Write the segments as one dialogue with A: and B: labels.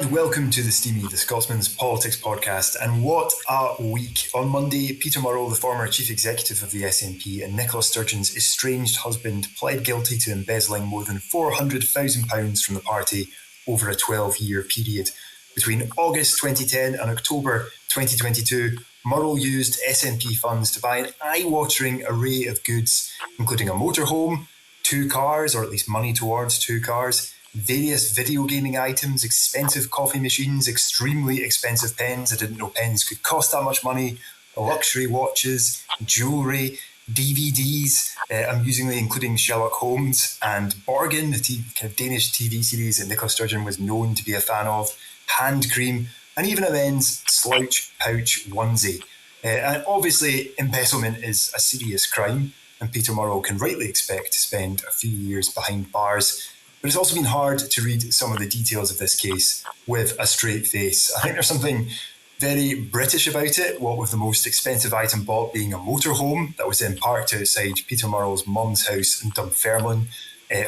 A: And welcome to the Steamy, the Scotsman's politics podcast. And what a week. On Monday, Peter Murrell, the former chief executive of the SNP and Nicola Sturgeon's estranged husband, pled guilty to embezzling more than £400,000 from the party over a 12-year period. Between August 2010 and October 2022, Murrell used SNP funds to buy an eye-watering array of goods, including a motorhome, 2 cars, or at least money towards 2 cars, various video gaming items, expensive coffee machines, extremely expensive pens. I didn't know pens could cost that much money, luxury watches, jewellery, DVDs, amusingly including Sherlock Holmes and Borgen, the kind of Danish TV series that Nicola Sturgeon was known to be a fan of, hand cream, and even a men's slouch pouch onesie. And obviously, embezzlement is a serious crime, and Peter Murrell can rightly expect to spend a few years behind bars. But it's also been hard to read some of the details of this case with a straight face. I think there's something very British about it, what with the most expensive item bought being a motorhome that was then parked outside Peter Murrell's mum's house in Dunfermline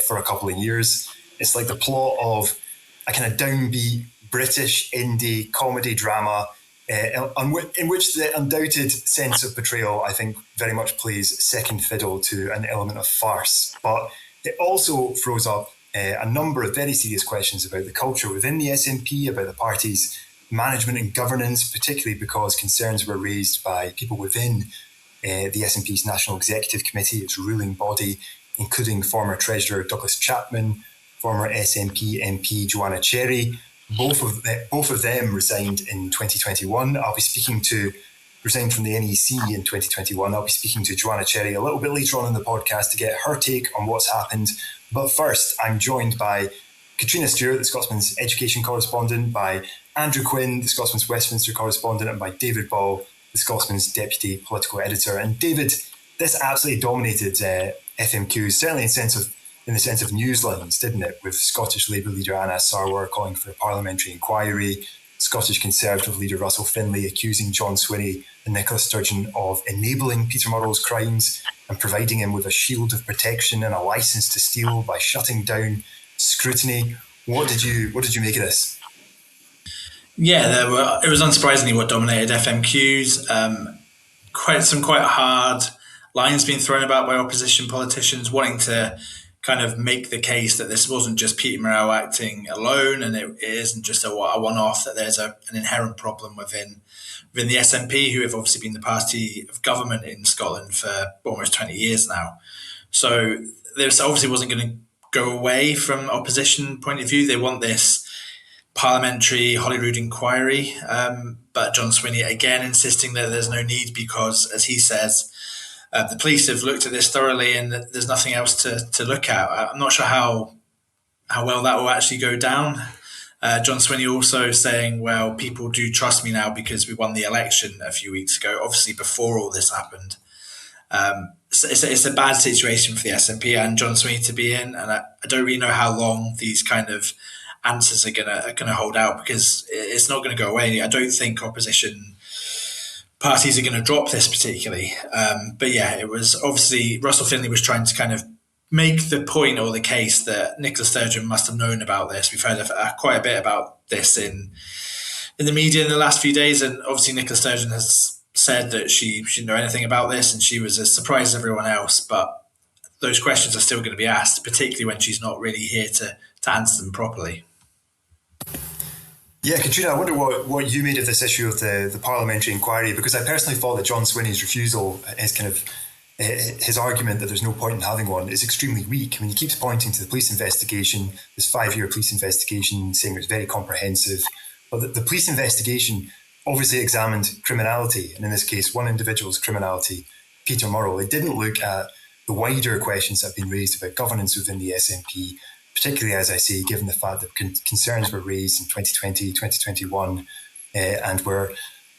A: for a couple of years. It's like the plot of a kind of downbeat British indie comedy drama in which the undoubted sense of betrayal, I think, very much plays second fiddle to an element of farce. But it also throws up a number of very serious questions about the culture within the SNP, about the party's management and governance, particularly because concerns were raised by people within the SNP's National Executive Committee, its ruling body, including former Treasurer Douglas Chapman, former SNP MP Joanna Cherry. Both of them resigned in 2021. Resigned from the NEC in 2021. I'll be speaking to Joanna Cherry a little bit later on in the podcast to get her take on what's happened. But first, I'm joined by Catriona Stewart, the Scotsman's education correspondent, by Andrew Quinn, the Scotsman's Westminster correspondent, and by David Ball, the Scotsman's deputy political editor. And David, this absolutely dominated FMQs, certainly in the sense of newslines, didn't it? With Scottish Labour leader Anna Sarwar calling for a parliamentary inquiry, Scottish Conservative leader Russell Finlay accusing John Swinney and Nicola Sturgeon of enabling Peter Murrell's crimes and providing him with a shield of protection and a licence to steal by shutting down scrutiny. What did you make of this?
B: Yeah, it was unsurprisingly what dominated FMQs. Quite hard lines being thrown about by opposition politicians wanting to kind of make the case that this wasn't just Peter Murrell acting alone, and it isn't just a one-off, that there's an inherent problem within the SNP, who have obviously been the party of government in Scotland for almost 20 years now. So this obviously wasn't going to go away from opposition point of view. They want this parliamentary Holyrood inquiry, but John Swinney again insisting that there's no need because, as he says, the police have looked at this thoroughly and there's nothing else to look at. I'm not sure how well that will actually go down. John Swinney also saying, well, people do trust me now because we won the election a few weeks ago, obviously before all this happened. So it's a bad situation for the SNP and John Swinney to be in, and I don't really know how long these kind of answers are gonna hold out, because it's not going to go away. I don't think opposition parties are going to drop this particularly. But yeah, it was obviously Russell Finlay was trying to kind of make the point or the case that Nicola Sturgeon must have known about this. We've heard quite a bit about this in the media in the last few days, and obviously Nicola Sturgeon has said that she didn't know anything about this and she was as surprised as everyone else. But those questions are still going to be asked, particularly when she's not really here to answer them properly.
A: Yeah, Catriona, I wonder what you made of this issue of the parliamentary inquiry, because I personally thought that John Swinney's refusal is kind of his argument that there's no point in having one is extremely weak. I mean, he keeps pointing to the police investigation, this 5-year police investigation, saying it was very comprehensive. But the police investigation obviously examined criminality, and in this case, one individual's criminality, Peter Murrell. It didn't look at the wider questions that have been raised about governance within the SNP, particularly, as I say, given the fact that concerns were raised in 2020, 2021, and were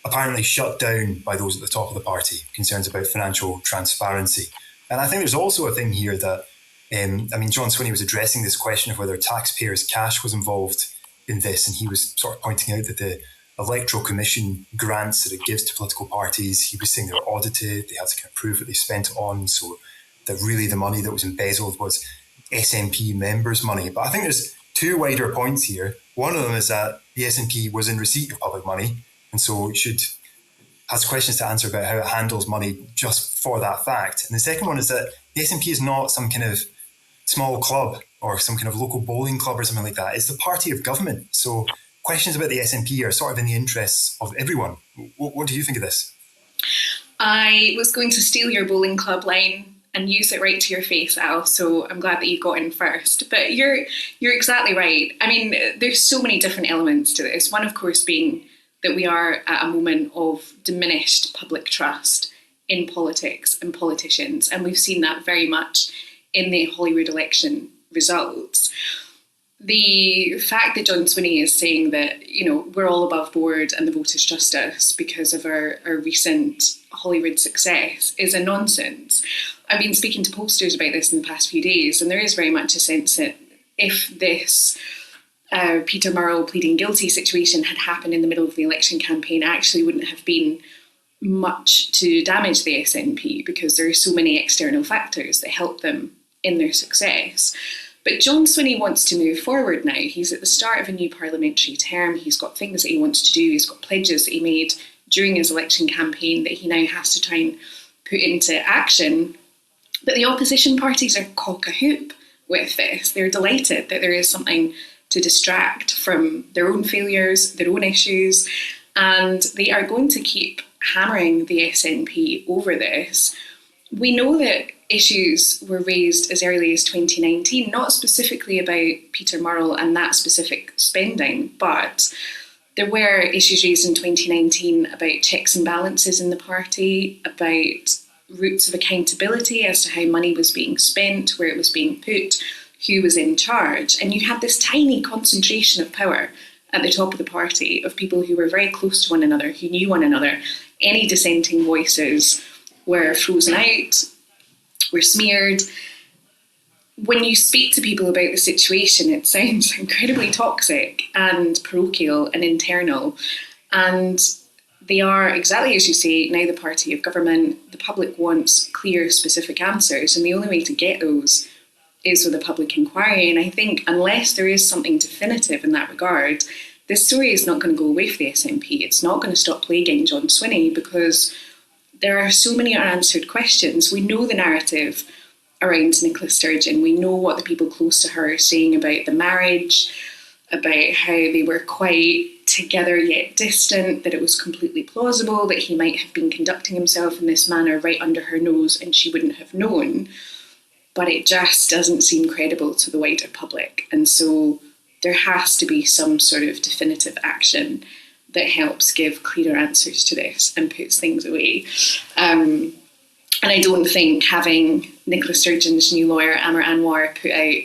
A: apparently shut down by those at the top of the party, concerns about financial transparency. And I think there's also a thing here that, John Swinney was addressing this question of whether taxpayers' cash was involved in this, and he was sort of pointing out that the Electoral Commission grants that it gives to political parties, he was saying they were audited, they had to kind of prove what they spent it on, so that really the money that was embezzled was SNP members' money. But I think there's two wider points here. One of them is that the SNP was in receipt of public money, and so it has questions to answer about how it handles money just for that fact. And the second one is that the SNP is not some kind of small club or some kind of local bowling club or something like that. It's the party of government. So questions about the SNP are sort of in the interests of everyone. What do you think of this?
C: I was going to steal your bowling club line and use it right to your face, Al, so I'm glad that you got in first. But you're exactly right. I mean, there's so many different elements to this. One, of course, being that we are at a moment of diminished public trust in politics and politicians, and we've seen that very much in the Holyrood election results. The fact that John Swinney is saying that, you know, we're all above board and the voters trust us because of our recent Holyrood success is a nonsense. I've been speaking to pollsters about this in the past few days, and there is very much a sense that if this Peter Murrell pleading guilty situation had happened in the middle of the election campaign, actually wouldn't have been much to damage the SNP because there are so many external factors that help them in their success. But John Swinney wants to move forward now. He's at the start of a new parliamentary term. He's got things that he wants to do. He's got pledges that he made during his election campaign that he now has to try and put into action. But the opposition parties are cock-a-hoop with this. They're delighted that there is something to distract from their own failures, their own issues, and they are going to keep hammering the SNP over this. We know that issues were raised as early as 2019, not specifically about Peter Murrell and that specific spending, but there were issues raised in 2019 about checks and balances in the party, about routes of accountability as to how money was being spent, where it was being put, who was in charge. And you had this tiny concentration of power at the top of the party of people who were very close to one another, who knew one another. Any dissenting voices were frozen out, were smeared. When you speak to people about the situation, it sounds incredibly toxic and parochial and internal. And they are, exactly as you say, now the party of government. The public wants clear, specific answers, and the only way to get those is with a public inquiry. And I think unless there is something definitive in that regard, this story is not going to go away for the SNP. It's not going to stop plaguing John Swinney because there are so many unanswered questions. We know the narrative around Nicola Sturgeon. We know what the people close to her are saying about the marriage, about how they were quite together yet distant, that it was completely plausible that he might have been conducting himself in this manner right under her nose and she wouldn't have known. But it just doesn't seem credible to the wider public. And so there has to be some sort of definitive action that helps give clearer answers to this and puts things away. And I don't think having Nicola Sturgeon's new lawyer, Amar Anwar, put out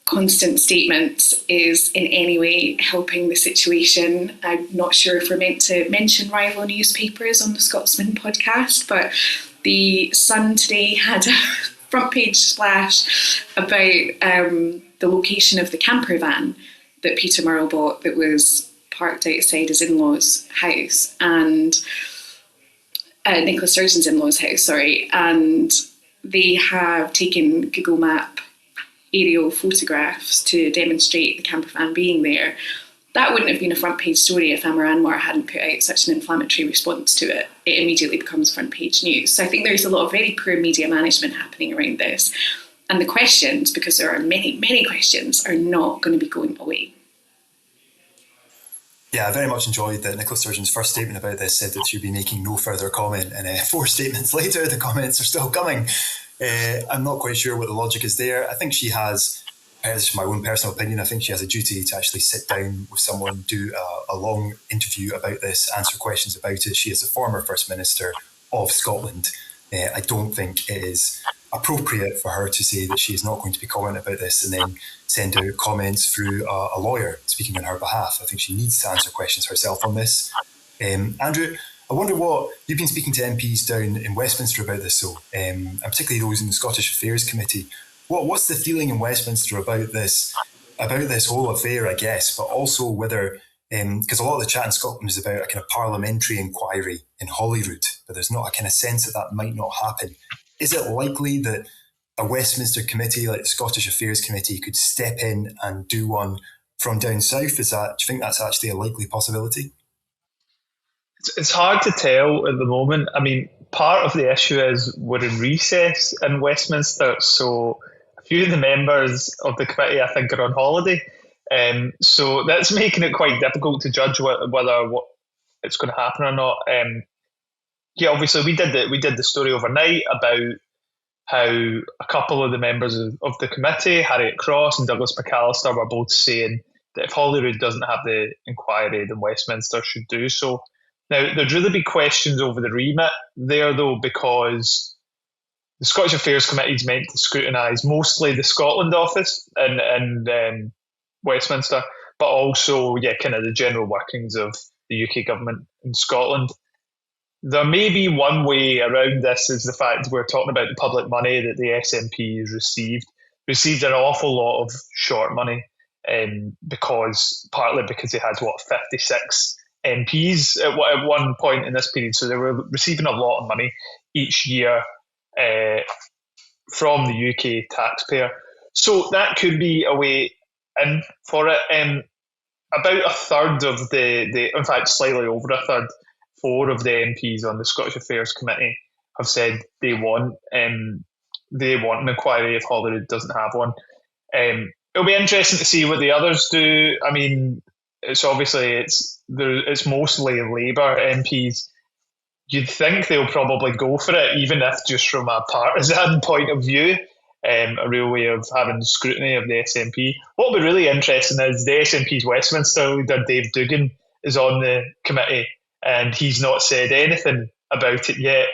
C: constant statements is in any way helping the situation. I'm not sure if we're meant to mention rival newspapers on the Scotsman podcast, but the Sun today had a front page splash about the location of the camper van that Peter Murrell bought that was parked outside his in-laws' house, and Nicola Sturgeon's in-laws' house, sorry, and they have taken Google Map aerial photographs to demonstrate the camper van being there. That wouldn't have been a front page story if Amar Anwar hadn't put out such an inflammatory response to it. It immediately becomes front page news. So I think there's a lot of very poor media management happening around this. And the questions, because there are many, many questions, are not going to be going away.
A: Yeah, I very much enjoyed that Nicola Sturgeon's first statement about this said that she'd be making no further comment, and 4 statements later, the comments are still coming. I'm not quite sure what the logic is there. I think she has, this is my own personal opinion, I think she has a duty to actually sit down with someone, do a long interview about this, answer questions about it. She is the former First Minister of Scotland. I don't think it is appropriate for her to say that she is not going to be commenting about this and then send out comments through a lawyer speaking on her behalf. I think she needs to answer questions herself on this. Andrew, I wonder what you've been speaking to MPs down in Westminster about this, and particularly those in the Scottish Affairs Committee. What's the feeling in Westminster about this whole affair, I guess, but also whether, because a lot of the chat in Scotland is about a kind of parliamentary inquiry in Holyrood, but there's not a kind of sense that might not happen. Is it likely that a Westminster committee like the Scottish Affairs Committee could step in and do one from down south? Do you think that's actually a likely possibility?
D: It's hard to tell at the moment. I mean, part of the issue is we're in recess in Westminster, so a few of the members of the committee, I think, are on holiday. So that's making it quite difficult to judge whether what it's going to happen or not. Obviously we did the story overnight about how a couple of the members of the committee, Harriet Cross and Douglas McAllister, were both saying that if Holyrood doesn't have the inquiry, then Westminster should do so. Now, there'd really be questions over the remit there, though, because the Scottish Affairs Committee is meant to scrutinise mostly the Scotland office in Westminster, but also, kind of the general workings of the UK government in Scotland. There may be one way around this is the fact we're talking about the public money that the SNP has received an awful lot of short money, partly because they had 56 MPs at one point in this period, so they were receiving a lot of money each year from the UK taxpayer. So that could be a way in for it. About a third of in fact, slightly over a third, 4 of the MPs on the Scottish Affairs Committee have said they want an inquiry if Holyrood doesn't have one. It'll be interesting to see what the others do. I mean, it's mostly Labour MPs. You'd think they'll probably go for it, even if just from a partisan point of view, a real way of having scrutiny of the SNP. What will be really interesting is the SNP's Westminster leader, Dave Duggan, is on the committee, and he's not said anything about it yet.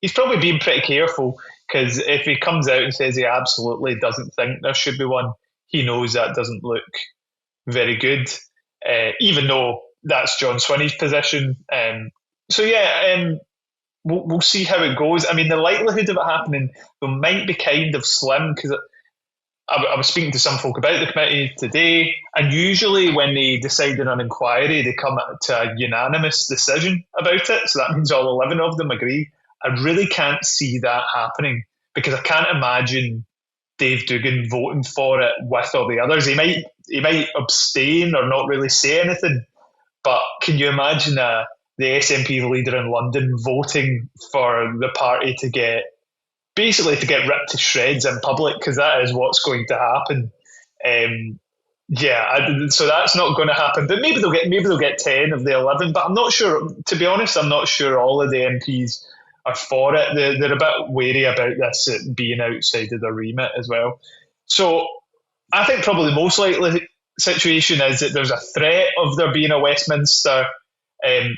D: He's probably being pretty careful, because if he comes out and says he absolutely doesn't think there should be one, he knows that doesn't look very good, even though that's John Swinney's position. We'll see how it goes. I mean, the likelihood of it happening might be kind of slim, because I was speaking to some folk about the committee today, and usually when they decide on an inquiry, they come to a unanimous decision about it. So that means all 11 of them agree. I really can't see that happening, because I can't imagine Dave Duggan voting for it with all the others. He might abstain or not really say anything, but can you imagine the SNP leader in London voting for the party to get ripped to shreds in public, because that is what's going to happen. So that's not going to happen. But maybe they'll get 10 of the 11. But I'm not sure. To be honest, I'm not sure all of the MPs are for it. They're a bit wary about this being outside of their remit as well. So I think probably the most likely situation is that there's a threat of there being a Westminster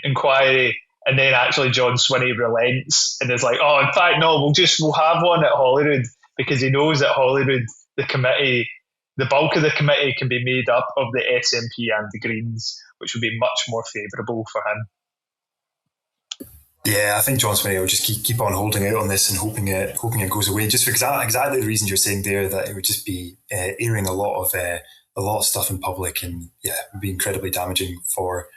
D: inquiry, and then actually John Swinney relents and is like, oh, in fact, no, we'll have one at Holyrood, because he knows that Holyrood, the bulk of the committee can be made up of the SNP and the Greens, which would be much more favourable for him.
A: Yeah, I think John Swinney will just keep on holding out on this and hoping it goes away, just for exactly the reasons you're saying there, that it would just be airing a lot of stuff in public, and would be incredibly damaging for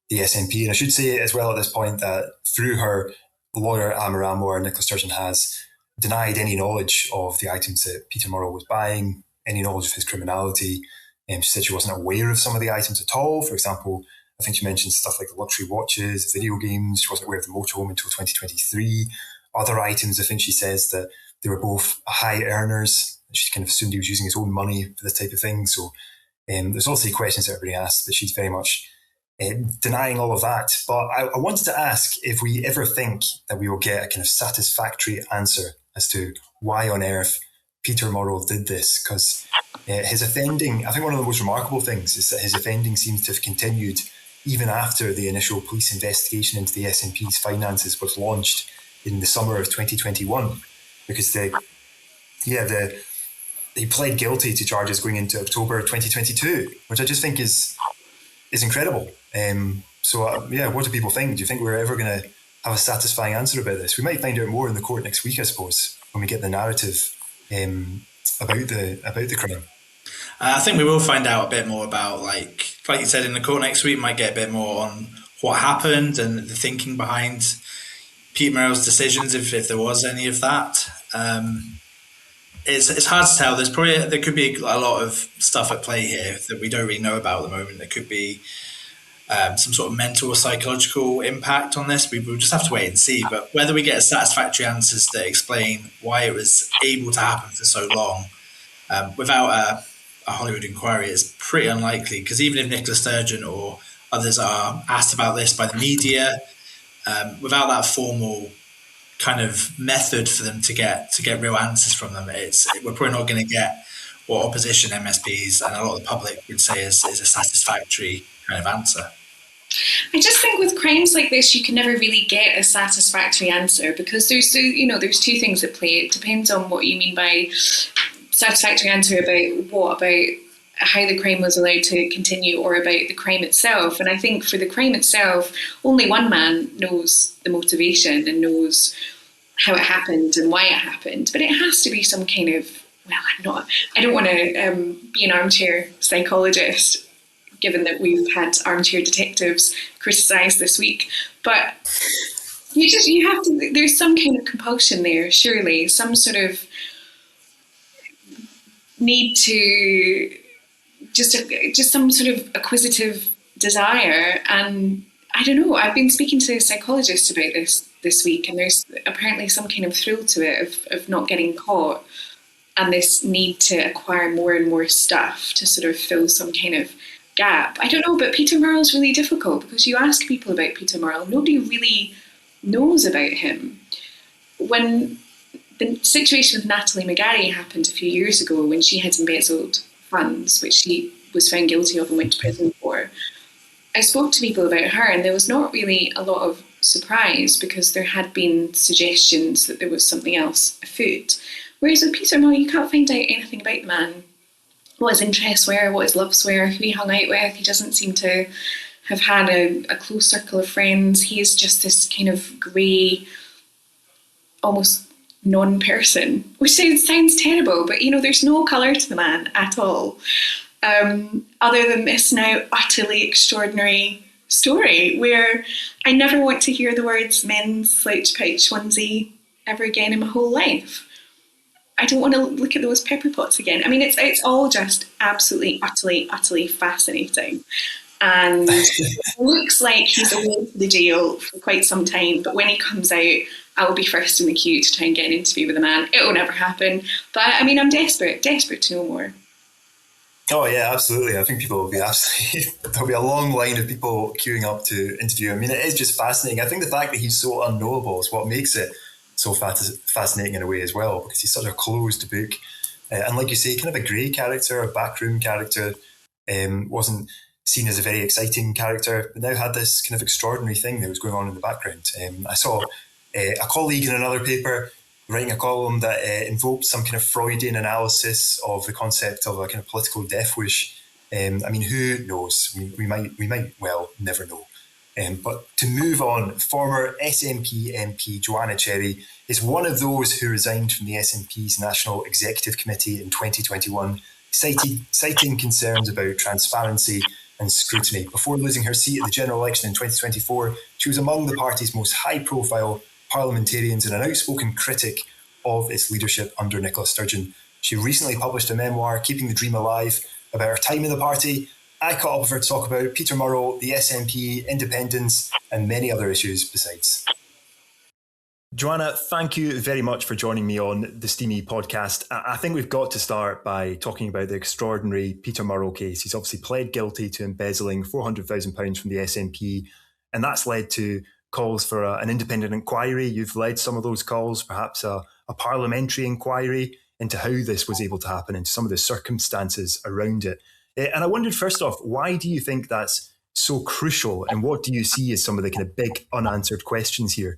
A: the SNP. And I should say as well at this point that through her lawyer, Amber Amor, Nicola Sturgeon has denied any knowledge of the items that Peter Murrell was buying, any knowledge of his criminality. She said she wasn't aware of some of the items at all. For example, I think she mentioned stuff like the luxury watches, video games. She wasn't aware of the motorhome until 2023. Other items, I think she says that they were both high earners. She kind of assumed he was using his own money for this type of thing. So there's obviously questions that everybody asks, but she's very much denying all of that. But I wanted to ask if we ever think that we will get a kind of satisfactory answer as to why on earth Peter Murrell did this, because his offending, I think one of the most remarkable things is that his offending seems to have continued even after the initial police investigation into the SNP's finances was launched in the summer of 2021, because he pled guilty to charges going into October 2022, which I just think is incredible. What do people think? Do you think we're ever going to have a satisfying answer about this? We might find out more in the court next week, I suppose, when we get the narrative about the crime.
B: I think we will find out a bit more about, like you said, in the court next week. Might get a bit more on what happened and the thinking behind Pete Murrell's decisions, if there was any of that. it's hard to tell. There could be a lot of stuff at play here that we don't really know about at the moment. There could be some sort of mental or psychological impact on this. We'll just have to wait and see. But whether we get satisfactory answers that explain why it was able to happen for so long without a Hollywood inquiry is pretty unlikely, because even if Nicola Sturgeon or others are asked about this by the media, without that formal kind of method for them to get real answers from them, we're probably not going to get what opposition MSPs and a lot of the public would say is a satisfactory kind of answer.
C: I just think with crimes like this, you can never really get a satisfactory answer, because there's two things at play. It depends on what you mean by satisfactory answer, about how the crime was allowed to continue, or about the crime itself. And I think for the crime itself, only one man knows the motivation and knows how it happened and why it happened. But it has to be some kind of, I don't want to be an armchair psychologist, given that we've had armchair detectives criticised this week. But you have to, there's some kind of compulsion there, surely, some sort of need to, just some sort of acquisitive desire. And I don't know, I've been speaking to psychologists about this week, and there's apparently some kind of thrill to it of not getting caught, and this need to acquire more and more stuff to sort of fill some kind of gap. I don't know, but Peter Murrell's really difficult, because you ask people about Peter Murrell, nobody really knows about him. When the situation with Natalie McGarry happened a few years ago, when she had embezzled funds, which she was found guilty of and went to prison for, I spoke to people about her, and there was not really a lot of surprise, because there had been suggestions that there was something else afoot. Whereas with Peter Murrell, you can't find out anything about the man, what his interests were, what his loves were, who he hung out with. He doesn't seem to have had a close circle of friends. He is just this kind of grey, almost non-person, which sounds terrible, but there's no colour to the man at all, other than this now utterly extraordinary story, where I never want to hear the words men's slouch pouch onesie ever again in my whole life. I don't want to look at those pepper pots again. I mean, it's all just absolutely, utterly fascinating. And it looks like he's away from the jail for quite some time, but when he comes out, I will be first in the queue to try and get an interview with the man. It will never happen. But I mean, I'm desperate to know more.
A: Oh yeah, absolutely. I think people will be there'll be a long line of people queuing up to interview him. I mean, it is just fascinating. I think the fact that he's so unknowable is what makes it so fascinating in a way as well, because he's such a closed book. And like you say, kind of a grey character, a backroom character, wasn't seen as a very exciting character, but now had this kind of extraordinary thing that was going on in the background. I saw a colleague in another paper writing a column that invoked some kind of Freudian analysis of the concept of a kind of political death wish. I mean, who knows? We might well never know. But to move on, former SNP MP Joanna Cherry is one of those who resigned from the SNP's National Executive Committee in 2021, citing concerns about transparency and scrutiny. Before losing her seat at the general election in 2024, she was among the party's most high-profile parliamentarians and an outspoken critic of its leadership under Nicola Sturgeon. She recently published a memoir, Keeping the Dream Alive, about her time in the party. I caught up with her to talk about Peter Murrell, the SNP, independence, and many other issues besides. Joanna, thank you very much for joining me on the Steamy podcast. I think we've got to start by talking about the extraordinary Peter Murrell case. He's obviously pled guilty to embezzling £400,000 from the SNP, and that's led to calls for an independent inquiry. You've led some of those calls, perhaps a parliamentary inquiry into how this was able to happen, into some of the circumstances around it. And I wondered, first off, why do you think that's so crucial, and what do you see as some of the kind of big unanswered questions here?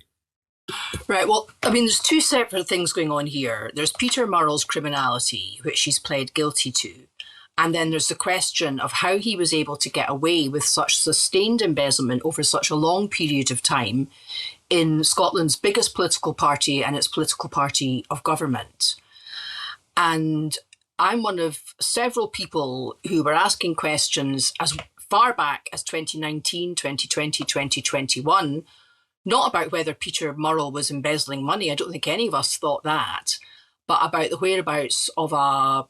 E: Right, well, I mean, there's two separate things going on here. There's Peter Murrell's criminality, which he's pled guilty to. And then there's the question of how he was able to get away with such sustained embezzlement over such a long period of time in Scotland's biggest political party and its political party of government. And I'm one of several people who were asking questions as far back as 2019, 2020, 2021, not about whether Peter Murrell was embezzling money. I don't think any of us thought that, but about the whereabouts of a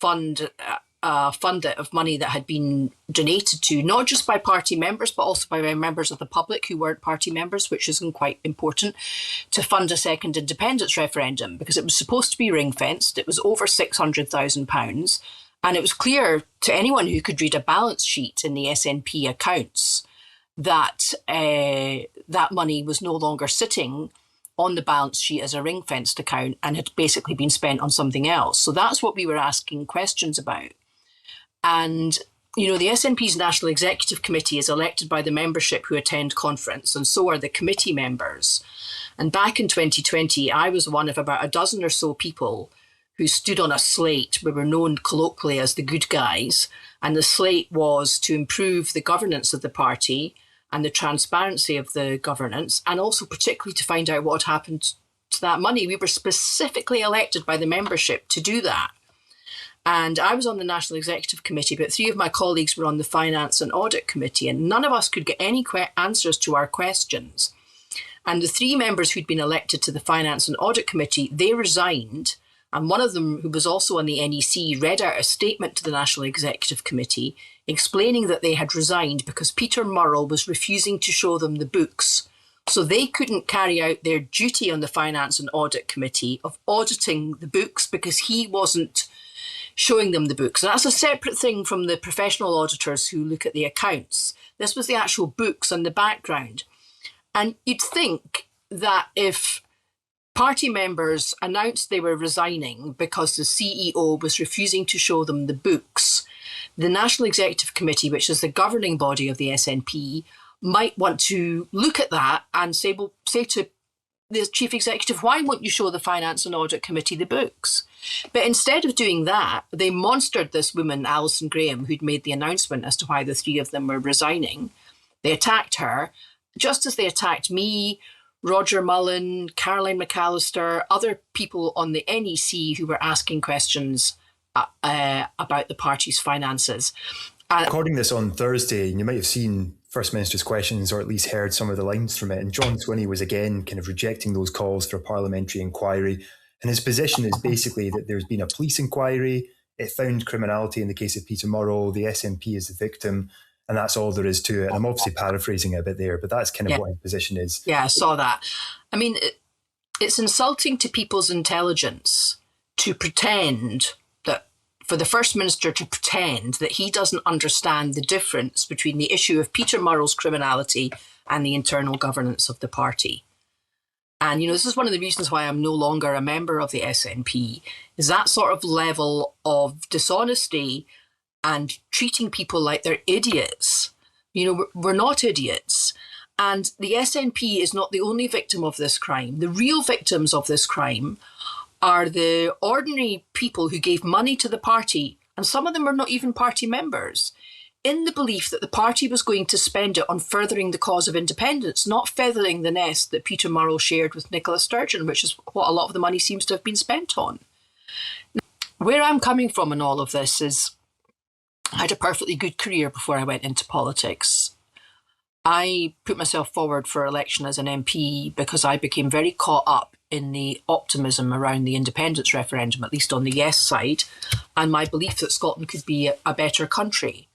E: fund of money that had been donated to, not just by party members, but also by members of the public who weren't party members, which is quite important, to fund a second independence referendum, because it was supposed to be ring-fenced. It was over £600,000. And it was clear to anyone who could read a balance sheet in the SNP accounts that that money was no longer sitting on the balance sheet as a ring-fenced account and had basically been spent on something else. So that's what we were asking questions about. And, the SNP's National Executive Committee is elected by the membership who attend conference, and so are the committee members. And back in 2020, I was one of about a dozen or so people who stood on a slate. We were known colloquially as the good guys. And the slate was to improve the governance of the party and the transparency of the governance, and also particularly to find out what had happened to that money. We were specifically elected by the membership to do that. And I was on the National Executive Committee, but 3 of my colleagues were on the Finance and Audit Committee, and none of us could get any answers to our questions. And the 3 members who'd been elected to the Finance and Audit Committee, they resigned. And one of them, who was also on the NEC, read out a statement to the National Executive Committee explaining that they had resigned because Peter Murrell was refusing to show them the books. So they couldn't carry out their duty on the Finance and Audit Committee of auditing the books because he wasn't showing them the books. And that's a separate thing from the professional auditors who look at the accounts. This was the actual books and the background. And you'd think that if party members announced they were resigning because the CEO was refusing to show them the books, the National Executive Committee, which is the governing body of the SNP, might want to look at that and say to the chief executive, why won't you show the Finance and Audit Committee the books? But instead of doing that, they monstered this woman, Alison Graham, who'd made the announcement as to why the 3 of them were resigning. They attacked her, just as they attacked me, Roger Mullen, Caroline McAllister, other people on the NEC who were asking questions about the party's finances.
A: Recording this on Thursday, and you might have seen First Minister's questions, or at least heard some of the lines from it. And John Swinney was again kind of rejecting those calls for a parliamentary inquiry. And his position is basically that there's been a police inquiry. It found criminality in the case of Peter Murrell. The SNP is the victim. And that's all there is to it. And I'm obviously paraphrasing it a bit there, but that's kind of what his position is.
E: Yeah, I saw that. I mean, it's insulting to people's intelligence to pretend that, for the First Minister to pretend that he doesn't understand the difference between the issue of Peter Murrell's criminality and the internal governance of the party. And, this is one of the reasons why I'm no longer a member of the SNP, is that sort of level of dishonesty and treating people like they're idiots. We're not idiots. And the SNP is not the only victim of this crime. The real victims of this crime are the ordinary people who gave money to the party, and some of them are not even party members, in the belief that the party was going to spend it on furthering the cause of independence, not feathering the nest that Peter Murrell shared with Nicola Sturgeon, which is what a lot of the money seems to have been spent on. Where I'm coming from in all of this is, I had a perfectly good career before I went into politics. I put myself forward for election as an MP because I became very caught up in the optimism around the independence referendum, at least on the yes side, and my belief that Scotland could be a better country.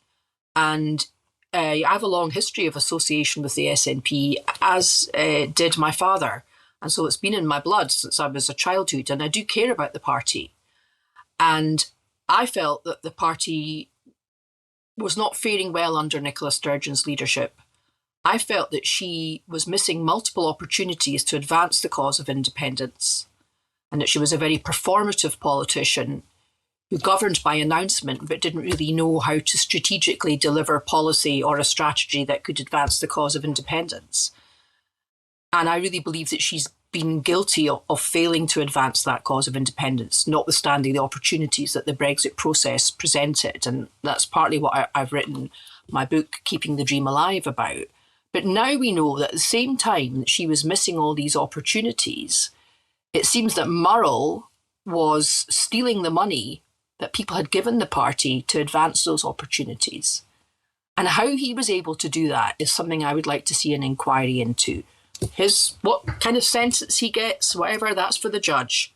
E: And I have a long history of association with the SNP, as did my father. And so it's been in my blood since I was a childhood, and I do care about the party. And I felt that the party was not faring well under Nicola Sturgeon's leadership. I felt that she was missing multiple opportunities to advance the cause of independence, and that she was a very performative politician who governed by announcement but didn't really know how to strategically deliver policy or a strategy that could advance the cause of independence. And I really believe that she's been guilty of failing to advance that cause of independence, notwithstanding the opportunities that the Brexit process presented. And that's partly what I've written my book, Keeping the Dream Alive, about. But now we know that at the same time that she was missing all these opportunities, it seems that Murrell was stealing the money that people had given the party to advance those opportunities. And how he was able to do that is something I would like to see an inquiry into. What kind of sentence he gets, whatever, that's for the judge.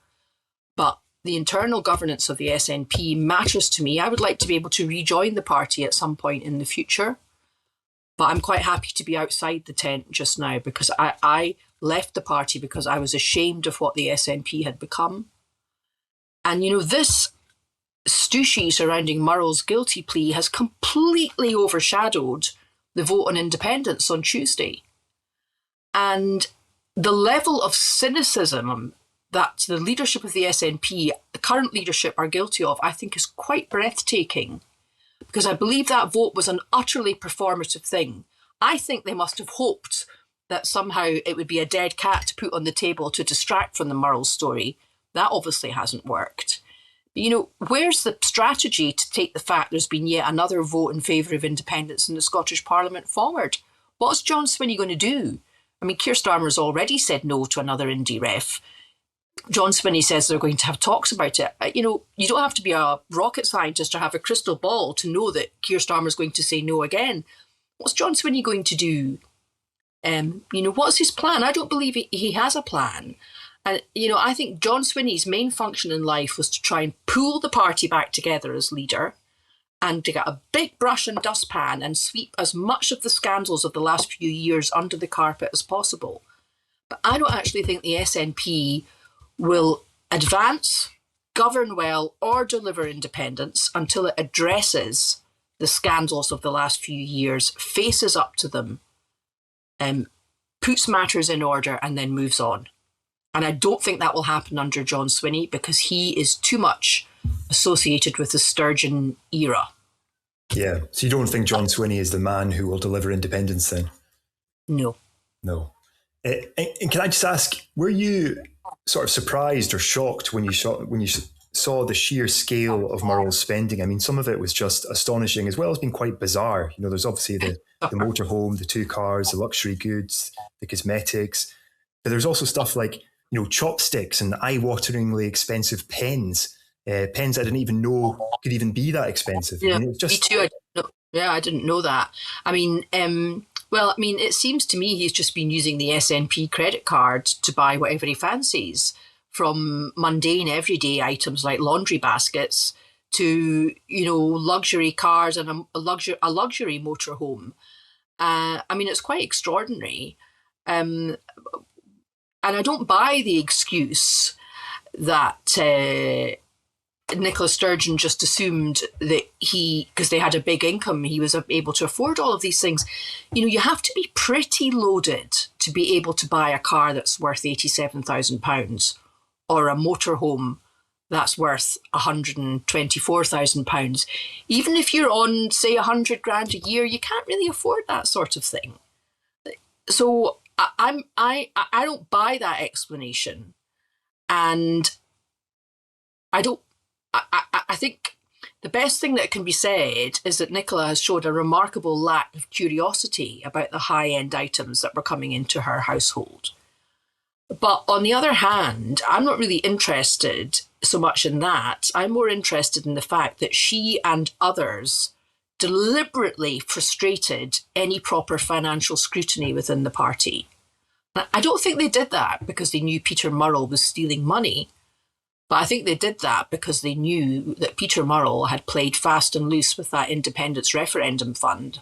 E: But the internal governance of the SNP matters to me. I would like to be able to rejoin the party at some point in the future. But I'm quite happy to be outside the tent just now, because I left the party because I was ashamed of what the SNP had become. And, this stooshy surrounding Murrell's guilty plea has completely overshadowed the vote on independence on Tuesday. And the level of cynicism that the leadership of the SNP, the current leadership, are guilty of, I think is quite breathtaking, because I believe that vote was an utterly performative thing. I think they must have hoped that somehow it would be a dead cat to put on the table to distract from the Murrell story. That obviously hasn't worked. But, where's the strategy to take the fact there's been yet another vote in favour of independence in the Scottish Parliament forward? What's John Swinney going to do? I mean, Keir Starmer's already said no to another indie ref. John Swinney says they're going to have talks about it. You don't have to be a rocket scientist or have a crystal ball to know that Keir Starmer's going to say no again. What's John Swinney going to do? What's his plan? I don't believe he has a plan. And, I think John Swinney's main function in life was to try and pull the party back together as leader and to get a big brush and dustpan and sweep as much of the scandals of the last few years under the carpet as possible. But I don't actually think the SNP will advance, govern well, or deliver independence until it addresses the scandals of the last few years, faces up to them, puts matters in order, and then moves on. And I don't think that will happen under John Swinney, because he is too much associated with the Sturgeon era.
A: Yeah. So you don't think John Swinney is the man who will deliver independence then?
E: No.
A: And can I just ask, were you sort of surprised or shocked when you saw the sheer scale of Murrell's spending? I mean, some of it was just astonishing, as well as being quite bizarre. There's obviously the motorhome, the 2 cars, the luxury goods, the cosmetics, but there's also stuff like, chopsticks and eye-wateringly expensive pens. Pens I didn't even know could even be that expensive.
E: Yeah,
A: I mean,
E: me too. I didn't know that. I mean, it seems to me he's just been using the SNP credit card to buy whatever he fancies, from mundane everyday items like laundry baskets to, luxury cars and a luxury motorhome. It's quite extraordinary. And I don't buy the excuse that Nicola Sturgeon just assumed that because they had a big income, he was able to afford all of these things. You have to be pretty loaded to be able to buy a car that's worth £87,000 or a motorhome that's worth £124,000. Even if you're on, say, £100,000 a year, you can't really afford that sort of thing. So I don't buy that explanation, and I think the best thing that can be said is that Nicola has showed a remarkable lack of curiosity about the high-end items that were coming into her household. But on the other hand, I'm not really interested so much in that. I'm more interested in the fact that she and others deliberately frustrated any proper financial scrutiny within the party. Now, I don't think they did that because they knew Peter Murrell was stealing money, but I think they did that because they knew that Peter Murrell had played fast and loose with that independence referendum fund,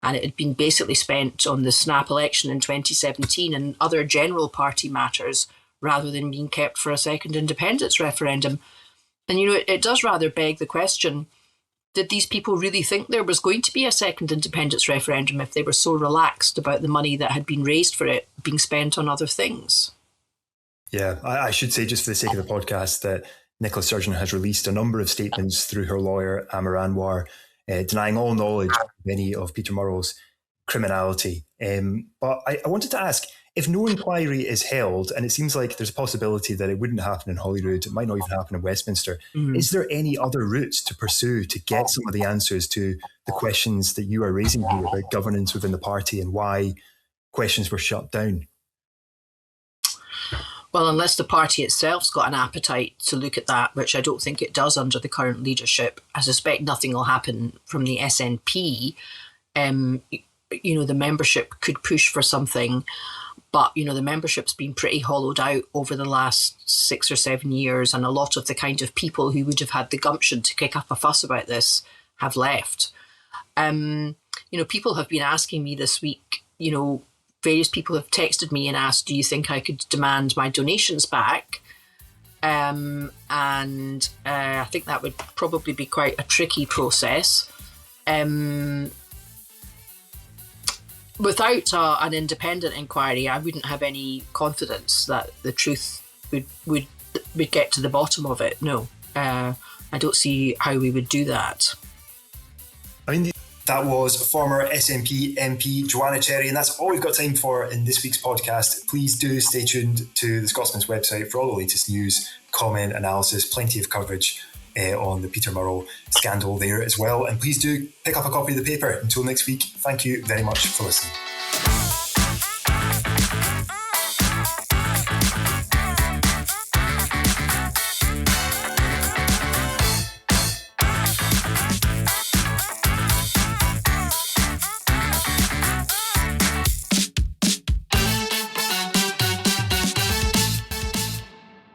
E: and it had been basically spent on the snap election in 2017 and other general party matters rather than being kept for a second independence referendum. And, it does rather beg the question, did these people really think there was going to be a second independence referendum if they were so relaxed about the money that had been raised for it being spent on other things?
A: Yeah, I should say, just for the sake of the podcast, that Nicola Sturgeon has released a number of statements through her lawyer, Amar Anwar, denying all knowledge of any of Peter Murrell's criminality. But I wanted to ask, if no inquiry is held, and it seems like there's a possibility that it wouldn't happen in Holyrood, it might not even happen in Westminster, is there any other routes to pursue to get some of the answers to the questions that you are raising here about governance within the party and why questions were shut down?
E: Well, unless the party itself's got an appetite to look at that, which I don't think it does under the current leadership, I suspect nothing will happen from the SNP. The membership could push for something. But, the membership's been pretty hollowed out over the last 6 or 7 years, and a lot of the kind of people who would have had the gumption to kick up a fuss about this have left. People have been asking me this week, various people have texted me and asked, do you think I could demand my donations back? And I think that would probably be quite a tricky process. Without an independent inquiry, I wouldn't have any confidence that the truth would get to the bottom of it. No, I don't see how we would do that.
A: That was former SNP MP Joanna Cherry, and that's all we've got time for in this week's podcast. Please do stay tuned to the Scotsman's website for all the latest news, comment, analysis, plenty of coverage on the Peter Murrell scandal there as well. And please do pick up a copy of the paper. Until next week, thank you very much for listening.